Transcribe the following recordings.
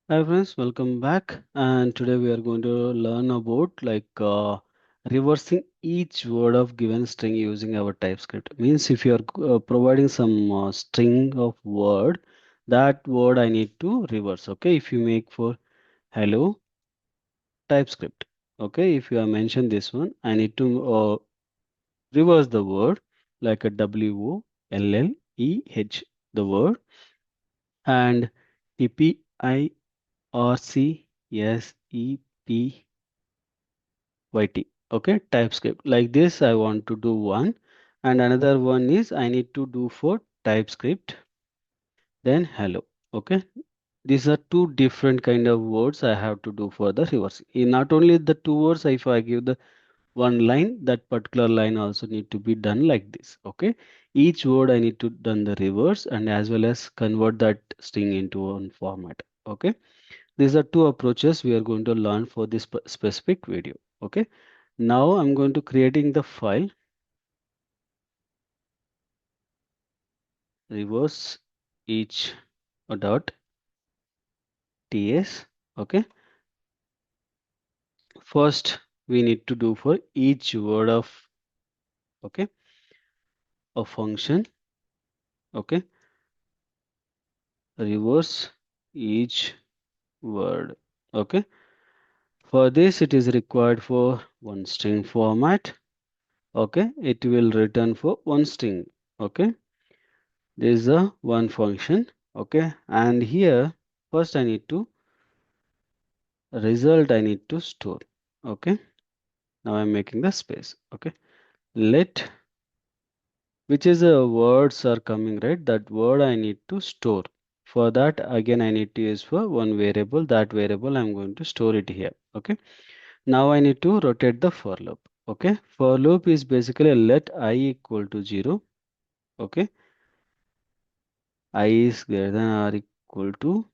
Hi friends, welcome back. And today we are going to learn about reversing each word of given string using our TypeScript. Means if you are providing some string of word, that word I need to reverse. Okay, if you make for hello TypeScript. Okay, if you have mentioned this one, I need to reverse the word like a WOLLEH, the word, and TPIRCSEP YT. Okay, TypeScript. Like this, I want to do one, and another one is I need to do for TypeScript, then hello. Okay, these are two different kind of words I have to do for the reverse. Not only the two words, if I give the one line, that particular line also need to be done like this. Okay, each word I need to done the reverse and as well as convert that string into one format. Okay, these are two approaches we are going to learn for this specific video. Okay. Now I'm going to creating the file reverse each dot ts. Okay. First we need to do for each word of okay a function. Okay. Reverse each word. Okay. For this it is required for one string format. Okay. It will return for one string. Okay. This is a one function. Okay. And here first I need to result I need to store. Okay. Now I'm making the space. Okay. Let which is a words are coming, right? That word I need to store. For that again I need to use for one variable. That variable I'm going to store it here. Okay. Now I need to rotate the for loop. Okay. For loop is basically let I equal to 0. Okay. I is greater than or equal to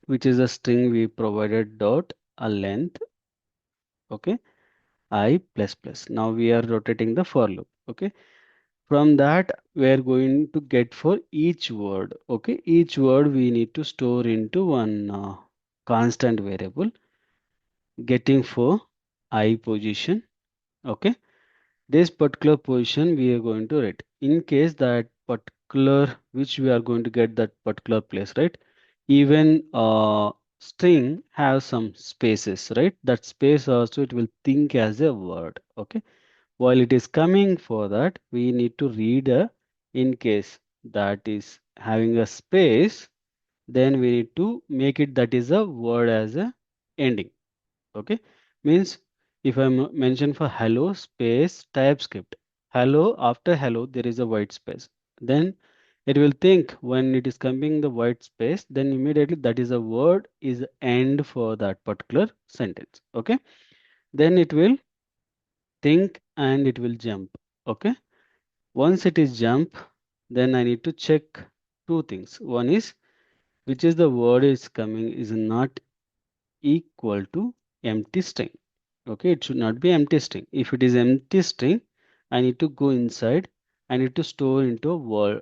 which is a string we provided dot a length. Okay. I plus plus. Now we are rotating the for loop. Okay. From that, we are going to get for each word. Okay, each word we need to store into one constant variable, getting for I position. Okay, this particular position we are going to write. In case that particular which we are going to get that particular place, right? Even string have some spaces, right? That space also it will think as a word. Okay, while it is coming for that, we need to read a in case that is having a space, then we need to make it that is a word as a ending. Okay, means if I mention for hello space TypeScript, hello after hello there is a white space. Then it will think when it is coming the white space, then immediately that is a word is end for that particular sentence. Okay, then it will think and it will jump. Okay. Once it is jump, then I need to check two things. One is which is the word is coming is not equal to empty string. Okay, it should not be empty string. If it is empty string, I need to go inside. I need to store into a word.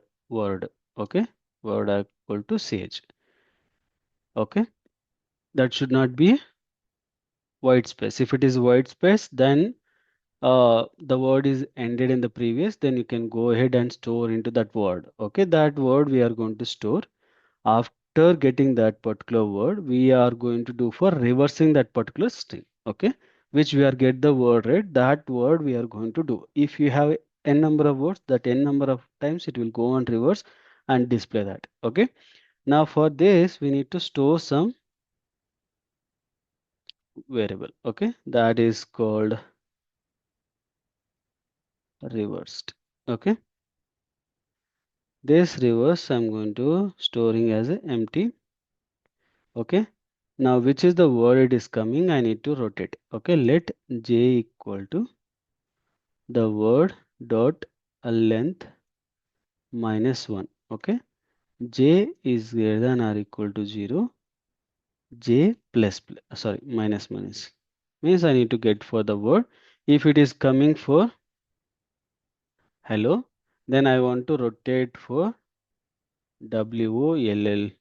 Okay, word equal to ch. Okay, that should not be white space. If it is white space, then the word is ended in the previous, then you can go ahead and store into that word. Okay, that word we are going to store. After getting that particular word, we are going to do for reversing that particular string. Okay, which we are get the word right. That word we are going to do. If you have n number of words, that n number of times it will go on reverse and display that. Okay. Now for this, we need to store some variable. Okay, that is called reversed. Okay. This reverse I'm going to storing as a empty. Okay. Now which is the word it is coming, I need to rotate. Okay. Let j equal to the word dot a length minus 1. Okay. J is greater than or equal to 0. J plus sorry minus means I need to get for the word. If it is coming for hello, then I want to rotate for WOLLED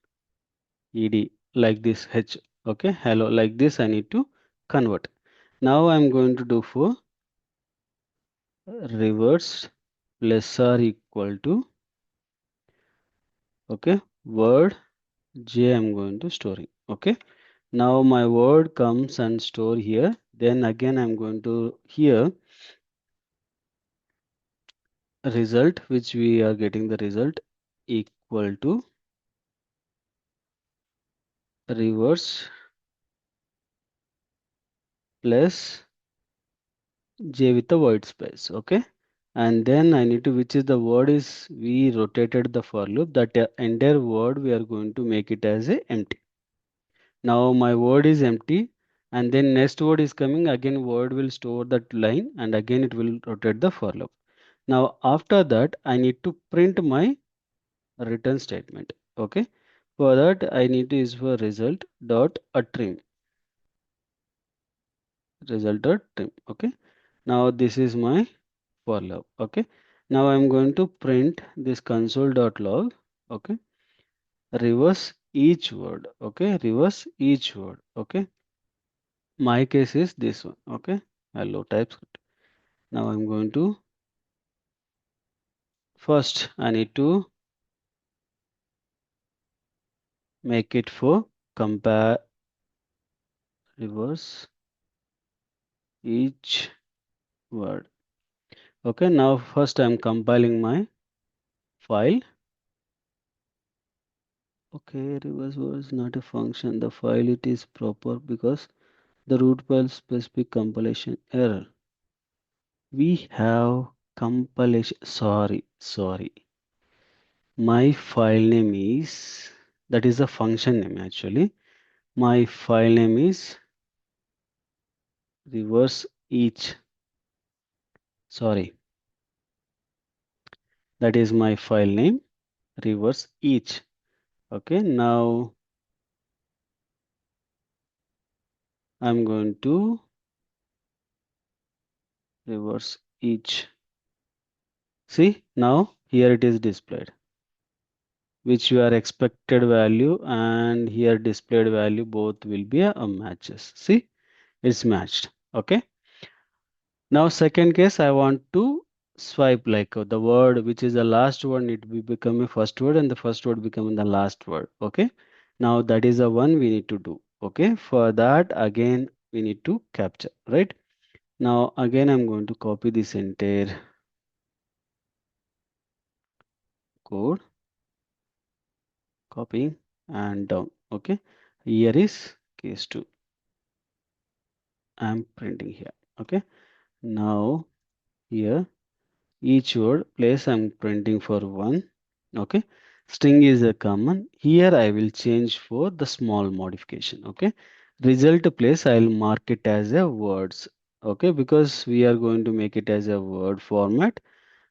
like this h, okay, hello like this I need to convert. Now I'm going to do for reverse less or equal to, okay, word j I'm going to storing, okay. Now my word comes and store here, then again I'm going to here result which we are getting the result equal to reverse plus j with the white space, okay. And then I need to, which is the word is we rotated the for loop, that entire word we are going to make it as a empty. Now my word is empty, and then next word is coming, again word will store that line and again it will rotate the for loop. Now after that I need to print my return statement, okay. For that I need to use for result dot a trim, result dot trim, okay. Now this is my for loop, okay. Now I'm going to print this console.log, okay, reverse each word, okay, reverse each word, okay. My case is this one, okay, hello TypeScript. Now I'm going to, first I need to make it for compare reverse each word, okay. Now first I'm compiling my file, okay. Reverse word is not a function, the file it is proper because the root file specific compilation error. We have compilation, sorry. My file name is, that is a function name actually. My file name is reverse each, sorry. That is my file name, reverse each. Okay, now I'm going to reverse each. See, now here it is displayed, which your expected value and here displayed value both will be a matches. See, it's matched. Okay. Now second case I want to swipe like the word which is the last word need to be become a first word and the first word become the last word. Okay. Now that is the one we need to do. Okay. For that again we need to capture, right? Now again I'm going to copy this entire code, copying and down. Okay. Here is case 2. I'm printing here. Okay. Now here each word place I'm printing for 1. Okay. String is a common. Here I will change for the small modification. Okay. Result place I'll mark it as a words. Okay. Because we are going to make it as a word format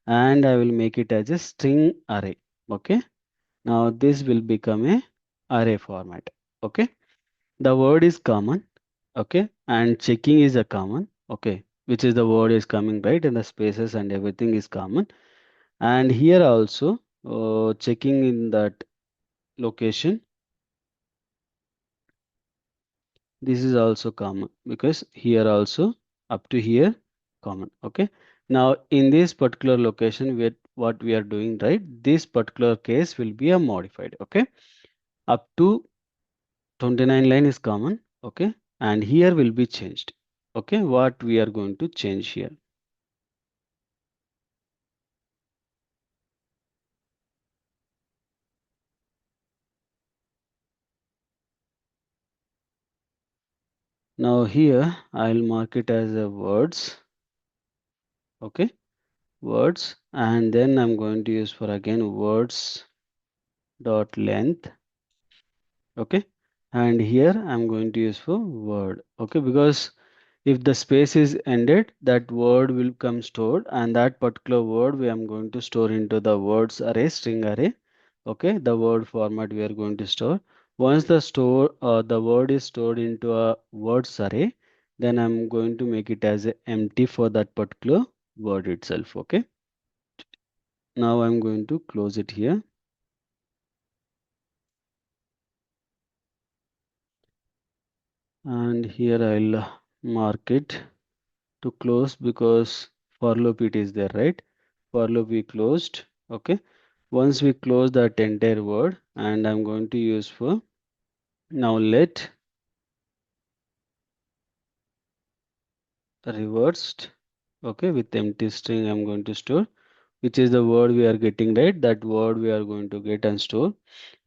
and I will make it as a string array. Okay. Now this will become a array format. Okay. The word is common. Okay. And checking is a common. Okay. Which is the word is coming right and the spaces and everything is common. And here also checking in that location, this is also common because here also up to here common. Okay. Now in this particular location with what we are doing, right, this particular case will be a modified. Okay. Up to 29 line is common. Okay. And here will be changed. Okay. What we are going to change here. Now here I'll mark it as a words. Okay. Words, and then I'm going to use for again words dot length. Okay. And here I'm going to use for word. Okay. Because if the space is ended, that word will come stored and that particular word we am going to store into the words array, string array. Okay. The word format we are going to store. Once the word is stored into a words array, then I'm going to make it as a empty for that particular word itself. Okay. Now I'm going to close it here. and here I'll mark it to close because for loop it is there, right? For loop we closed. Okay. Once we close that entire word, and I'm going to use for now let reversed. Okay, with empty string I'm going to store, which is the word we are getting, right? That word we are going to get and store.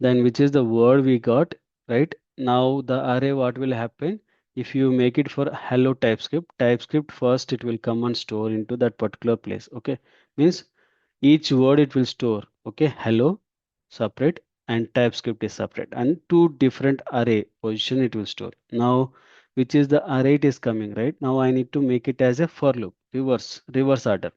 Then which is the word we got, right? Now the array, what will happen if you make it for hello TypeScript first it will come and store into that particular place. Okay, means each word it will store. Okay, hello separate and TypeScript is separate, and two different array position it will store. Now which is the array it is coming, right? Now I need to make it as a for loop, reverse order.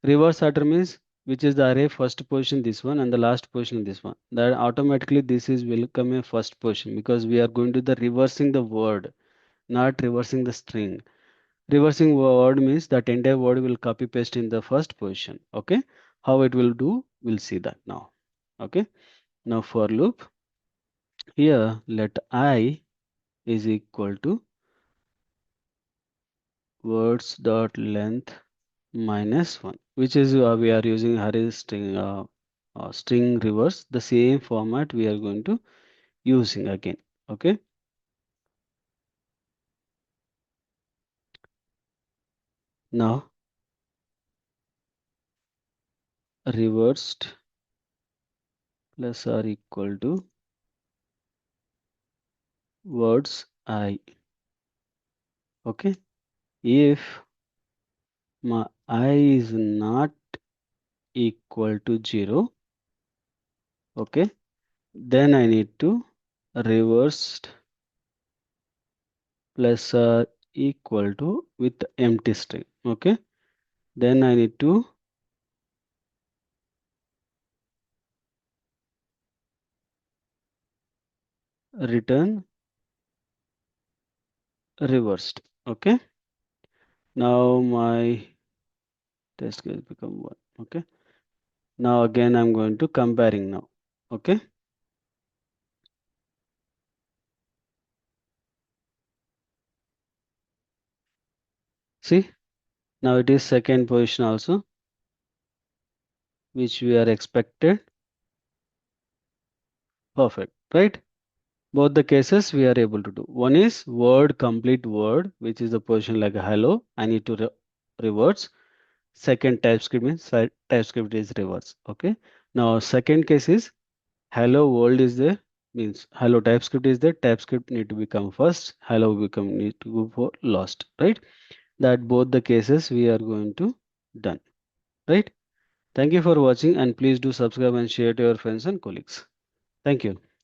Reverse order means which is the array first position this one and the last position this one. That automatically this is will come a first position because we are going to the reversing the word, not reversing the string. Reversing word means that entire word will copy paste in the first position. Okay, how it will do, we'll see that now. Okay, now for loop here let I is equal to words dot length minus 1, which is we are using array string reverse, the same format we are going to using again. Okay, now reversed plus or equal to words I. Okay, if my I is not equal to 0, okay, then I need to reversed plus or equal to with empty string. Okay, then I need to return reversed. Okay, now my test case become 1. Okay, now again I'm going to comparing now. Okay, see, now it is second position also, which we are expected. Perfect, right? Both the cases we are able to do. One is word complete word, which is the position like a hello. I need to reverse. Second TypeScript means TypeScript is reverse. Okay. Now second case is hello world is there, means hello TypeScript is there. TypeScript need to become first. Hello become need to go for lost. Right. That both the cases we are going to done. Right. Thank you for watching and please do subscribe and share to your friends and colleagues. Thank you.